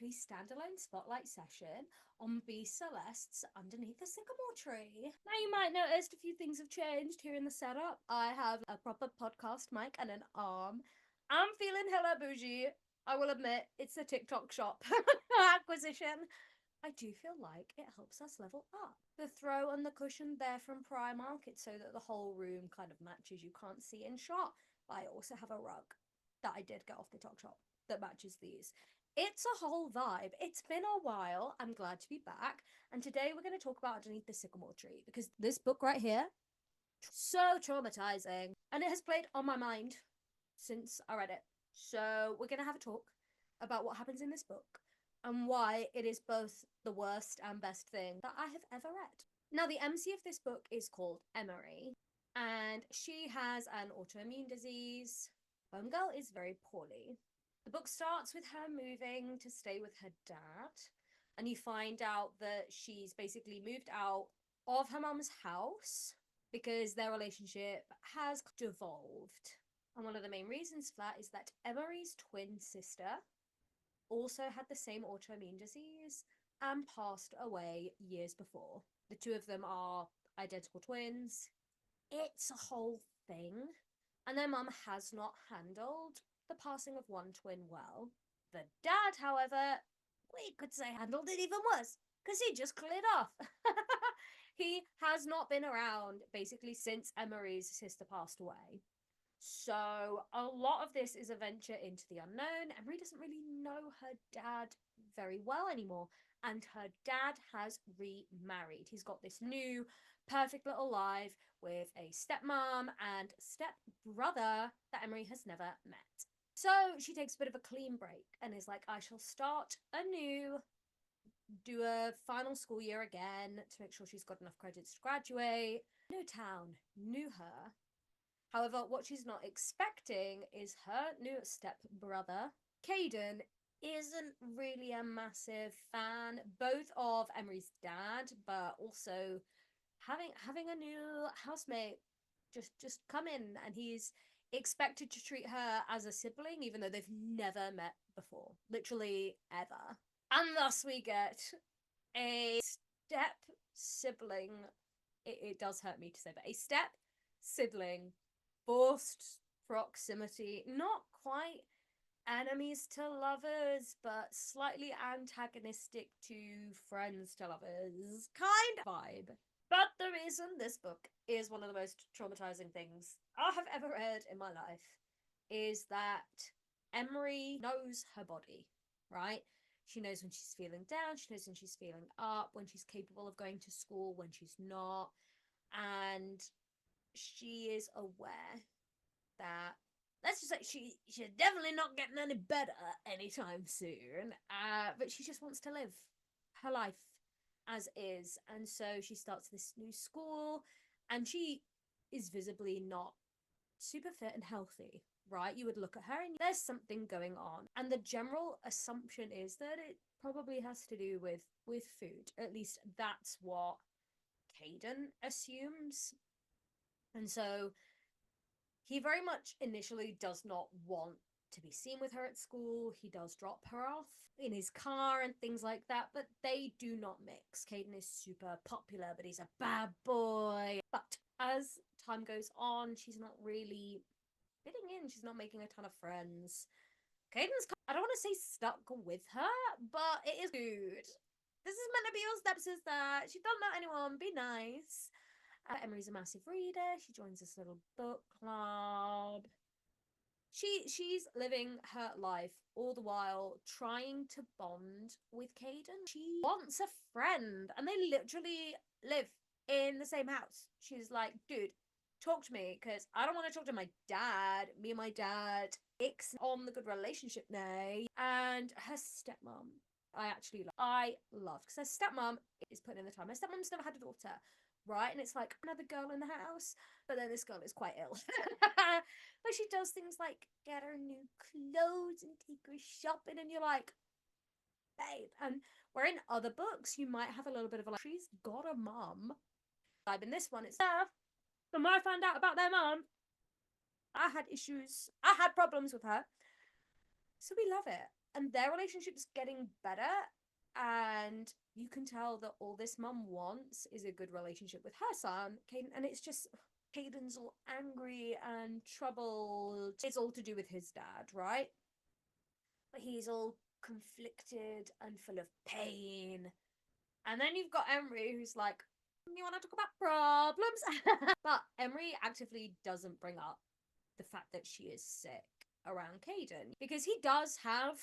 weekly standalone spotlight session on B Celeste's Underneath the Sycamore Tree. Now, you might notice a few things have changed here in the setup. I have a proper podcast mic and an arm. I'm feeling hella bougie. I will admit, it's a TikTok shop acquisition. I do feel like it helps us level up. The throw and the cushion there from Primark, it's so that the whole room kind of matches. You can't see in shot. I also have a rug that I did get off the TikTok shop that matches these. It's a whole vibe. It's been a while. I'm glad to be back. And today we're going to talk about Underneath the Sycamore Tree because this book right here, so traumatizing. And it has played on my mind since I read it. So we're going to have a talk about what happens in this book and why it is both the worst and best thing that I have ever read. Now, the MC of this book is called Emery, and she has an autoimmune disease. Homegirl is very poorly. The book starts with her moving to stay with her dad, and you find out that she's basically moved out of her mum's house because their relationship has devolved. And one of the main reasons for that is that Emery's twin sister also had the same autoimmune disease and passed away years before. The two of them are identical twins. It's a whole thing. And their mum has not handled the passing of one twin well. The dad, however, we could say handled it even worse, because he just cleared off. He has not been around basically since Emery's sister passed away. So a lot of this is a venture into the unknown. Emery doesn't really know her dad very well anymore. And her dad has remarried. He's got this new perfect little life with a stepmom and stepbrother that Emery has never met. So she takes a bit of a clean break and is like, I shall start anew, do a final school year again to make sure she's got enough credits to graduate. New town, new her. However, what she's not expecting is her new stepbrother, Caden, isn't really a massive fan, both of Emery's dad, but also having a new housemate just come in, and he's expected to treat her as a sibling, even though they've never met before, literally ever. And thus we get a step sibling. It does hurt me to say, but a step sibling, forced proximity, not quite enemies to lovers, but slightly antagonistic to friends to lovers kind of vibe. But the reason this book is one of the most traumatizing things I have ever read in my life is that Emery knows her body, right? She knows when she's feeling down, she knows when she's feeling up, when she's capable of going to school, when she's not. And she is aware that, let's just say, she's definitely not getting any better anytime soon. But she just wants to live her life as is. And so she starts this new school, and she is visibly not super fit and healthy, right? You would look at her and there's something going on. And the general assumption is that it probably has to do with food. At least that's what Caden assumes. And so he very much initially does not want to be seen with her at school. He does drop her off in his car and things like that, but they do not mix. Caden is super popular, but he's a bad boy. But as time goes on, she's not really fitting in. She's not making a ton of friends. Caden's, I don't want to say stuck with her, but it is good. This is meant to be your stepsister. She don't know anyone. Be nice. Emery's a massive reader. She joins this little book club. She's living her life all the while trying to bond with Caden. She wants a friend, and they literally live in the same house. She's like, dude, talk to me, because I don't want to talk to my dad. Me and my dad, it's on the good relationship now. And her stepmom, I love, because her stepmom is putting in the time. Her stepmom's never had a daughter, right? And it's like another girl in the house, but then this girl is quite ill. But she does things like get her new clothes and take her shopping, and you're like, babe. And where in other books you might have a little bit of a like, she's got a mum. In this one, it's the more I found out about their mum, I had issues. I had problems with her. So we love it. and their relationship's getting better. And you can tell that all this mum wants is a good relationship with her son, Caden. And it's just, Caden's all angry and troubled. It's all to do with his dad, right? But he's all conflicted and full of pain. And then you've got Emery, who's like, you want to talk about problems? But Emery actively doesn't bring up the fact that she is sick around Caden, because he does have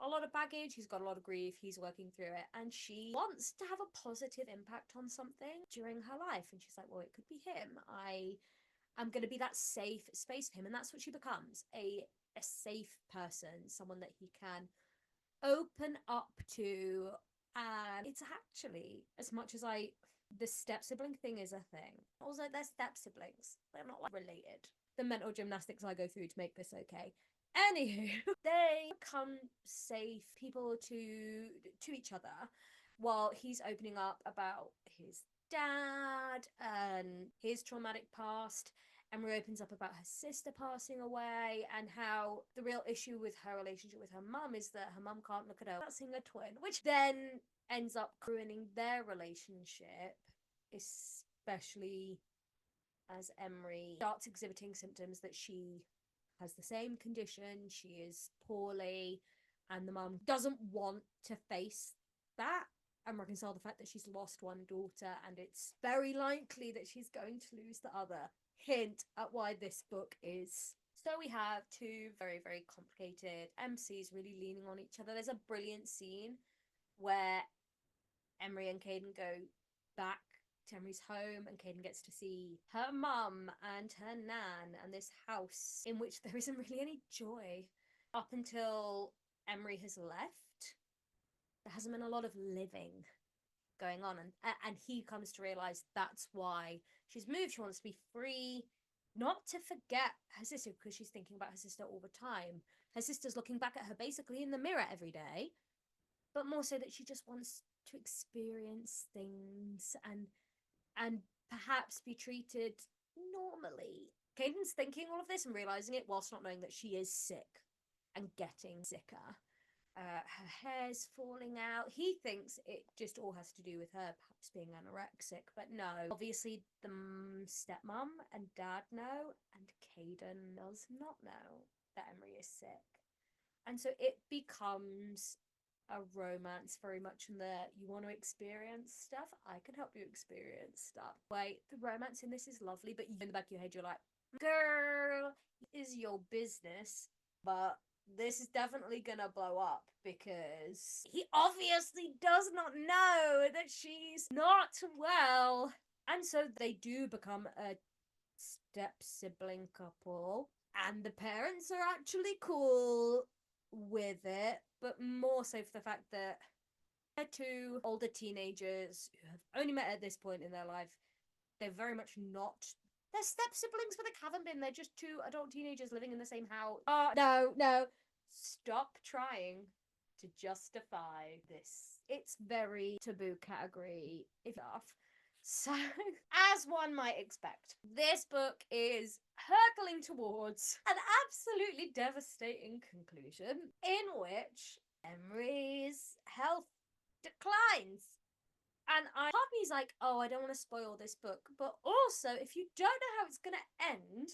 a lot of baggage, he's got a lot of grief, he's working through it, and she wants to have a positive impact on something during her life. And she's like, well, it could be him. I'm going to be that safe space for him. And that's what she becomes, a safe person, someone that he can open up to. And it's actually, as much as the step sibling thing is a thing, also they're step siblings, they're not like related. The mental gymnastics I go through to make this okay. Anywho, they become safe people to each other while he's opening up about his dad and his traumatic past. Emery opens up about her sister passing away, and how the real issue with her relationship with her mum is that her mum can't look at her without seeing a twin, which then ends up ruining their relationship, especially as Emery starts exhibiting symptoms that she has the same condition, she is poorly, and the mum doesn't want to face that and reconcile the fact that she's lost one daughter, and it's very likely that she's going to lose the other. Hint at why this book is. So we have two very, very complicated MCs really leaning on each other. There's a brilliant scene where Emery and Caden go back to Emery's home, and Caden gets to see her mum and her nan and this house in which there isn't really any joy. Up until Emery has left, there hasn't been a lot of living going on, and he comes to realize that's why she's moved. She wants to be free, not to forget her sister, because she's thinking about her sister all the time. Her sister's looking back at her basically in the mirror every day, but more so that she just wants to experience things and perhaps be treated normally. Caden's thinking all of this and realizing it whilst not knowing that she is sick and getting sicker. Her hair's falling out. He thinks it just all has to do with her perhaps being anorexic, but no. Obviously, the stepmom and dad know, and Caden does not know that Emery is sick. And so it becomes a romance very much in the, you want to experience stuff, I can help you experience stuff. Wait, the romance in this is lovely, but in the back of your head you're like, girl, is your business, but this is definitely gonna blow up, because he obviously does not know that she's not well. And so they do become a step sibling couple, and the parents are actually cool with it, but more so for the fact that they're two older teenagers who have only met at this point in their life. They're very much not, they're step siblings, but they haven't been. They're just two adult teenagers living in the same house. Oh, no. Stop trying to justify this. It's very taboo category enough. So, as one might expect, this book is hurtling towards an absolutely devastating conclusion in which Emery's health declines. And part of me is like, oh, I don't want to spoil this book. But also, if you don't know how it's going to end,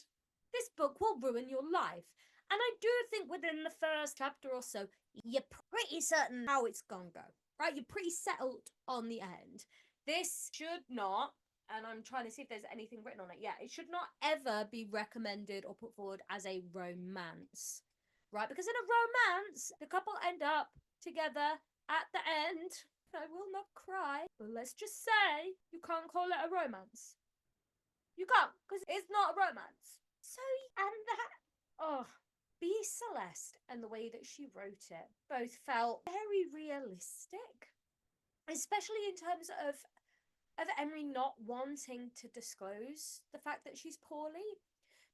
this book will ruin your life. And I do think within the first chapter or so, you're pretty certain how it's gonna go, right? You're pretty settled on the end. This should not, and I'm trying to see if there's anything written on it. Yeah, it should not ever be recommended or put forward as a romance, right? Because in a romance, the couple end up together at the end. I will not cry, but let's just say you can't call it a romance. You can't, because it's not a romance. So, and that, oh, B Celeste and the way that she wrote it both felt very realistic, especially in terms of Emery not wanting to disclose the fact that she's poorly,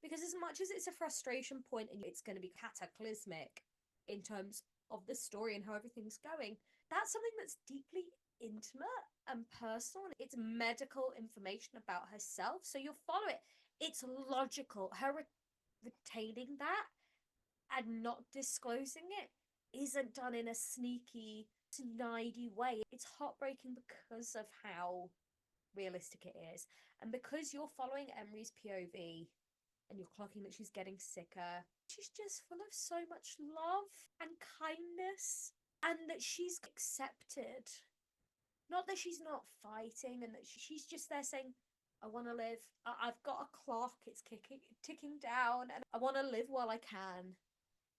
because as much as it's a frustration point and it's going to be cataclysmic in terms of the story and how everything's going, that's something that's deeply intimate and personal. It's medical information about herself, so you'll follow it. It's logical. Her retaining that and not disclosing it isn't done in a sneaky, snidey way. It's heartbreaking because of how realistic it is. And because you're following Emery's POV and you're clocking that she's getting sicker, she's just full of so much love and kindness, and that she's accepted. Not that she's not fighting, and that she's just there saying, I want to live. I've got a clock, it's ticking down, and I want to live while I can.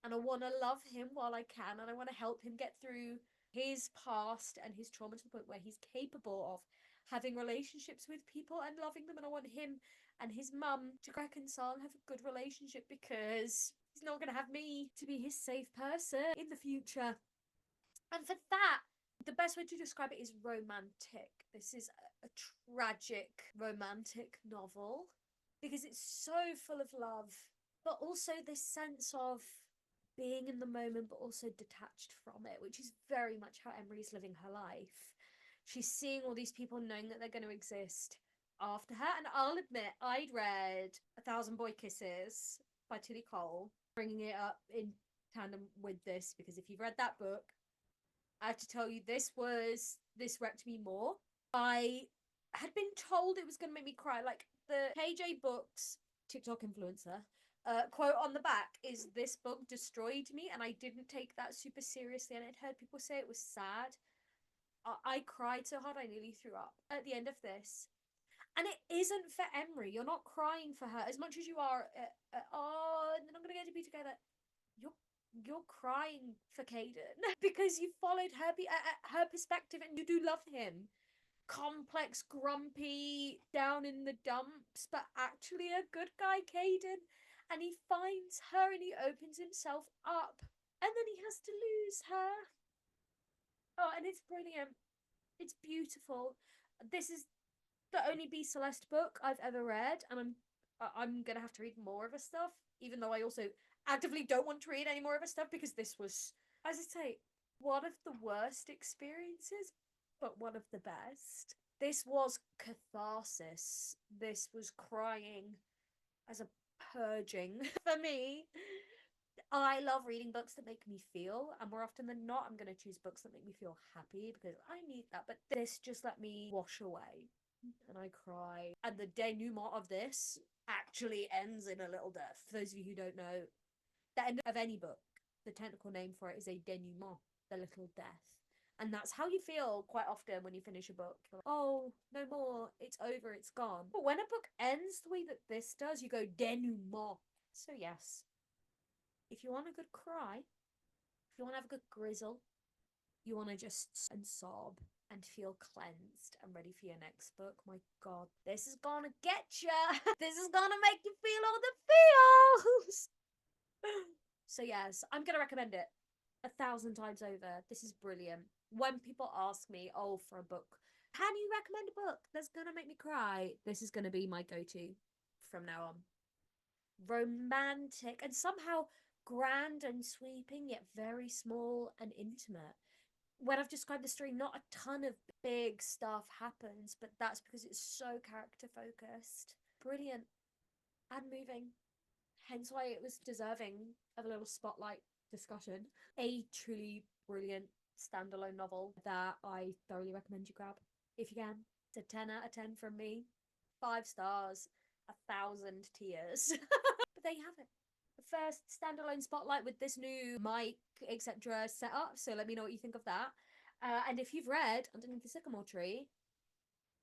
And I want to love him while I can, and I want to help him get through his past and his trauma to the point where he's capable of having relationships with people and loving them. And I want him and his mum to reconcile and have a good relationship, because he's not going to have me to be his safe person in the future. And for that, the best way to describe it is romantic. This is a tragic romantic novel because it's so full of love, but also this sense of being in the moment, but also detached from it, which is very much how Emery's living her life. She's seeing all these people, knowing that they're going to exist after her. And I'll admit, I'd read A Thousand Boy Kisses by Tilly Cole, bringing it up in tandem with this, because if you've read that book, I have to tell you, this wrecked me more. I had been told it was going to make me cry. Like, the KJ Books TikTok influencer quote on the back is, this book destroyed me, and I didn't take that super seriously, and I'd heard people say it was sad. I cried so hard I nearly threw up at the end of this. And it isn't for Emery. You're not crying for her as much as you are, oh, they're not going to get to be together. You're crying for Caden because you followed her perspective, and you do love him. Complex, grumpy, down in the dumps, but actually a good guy, Caden. And he finds her and he opens himself up, and then he has to lose her. Oh, and it's brilliant. It's beautiful. This is the only B Celeste book I've ever read, and I'm gonna have to read more of her stuff, even though I also actively don't want to read any more of her stuff, because this was, as I say, one of the worst experiences, but one of the best. This was catharsis. This was crying as a purging for me. I love reading books that make me feel, and more often than not, I'm going to choose books that make me feel happy, because I need that. But this just let me wash away, and I cry. And the denouement of this actually ends in a little death. For those of you who don't know, the end of any book, the technical name for it is a denouement, the little death. And that's how you feel quite often when you finish a book. You're like, oh, no more, it's over, it's gone. But when a book ends the way that this does, you go denouement. So yes, if you want a good cry, if you want to have a good grizzle, you want to just and sob and feel cleansed and ready for your next book, my God, this is gonna get ya. This is gonna make you feel all the feels. So yes, I'm gonna recommend it 1,000 times over. This is brilliant. When people ask me, oh, for a book, can you recommend a book that's gonna make me cry? This is gonna be my go-to from now on. Romantic and somehow grand and sweeping, yet very small and intimate. When I've described the story, not a ton of big stuff happens, but that's because it's so character focused. Brilliant and moving. Hence why it was deserving of a little spotlight discussion. A truly brilliant standalone novel that I thoroughly recommend you grab if you can. It's a 10 out of 10 from me. 5 stars, 1,000 tears. But there you have it. The first standalone spotlight with this new mic, etc. set up. So let me know what you think of that. And if you've read Underneath the Sycamore Tree,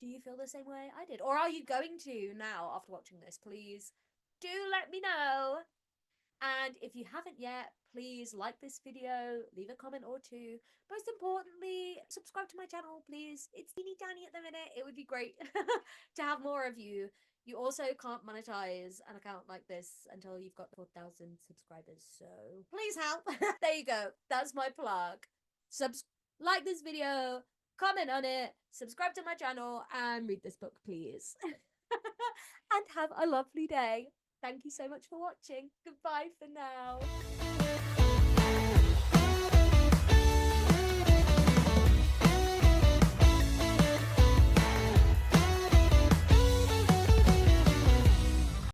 do you feel the same way I did? Or are you going to now after watching this? Please do let me know. And if you haven't yet, please like this video, leave a comment or two. Most importantly, subscribe to my channel, please. It's teeny tiny at the minute. It would be great to have more of you. You also can't monetize an account like this until you've got 4,000 subscribers, so please help. There you go. That's my plug. Like this video, comment on it, subscribe to my channel, and read this book, please. And have a lovely day. Thank you so much for watching. Goodbye for now.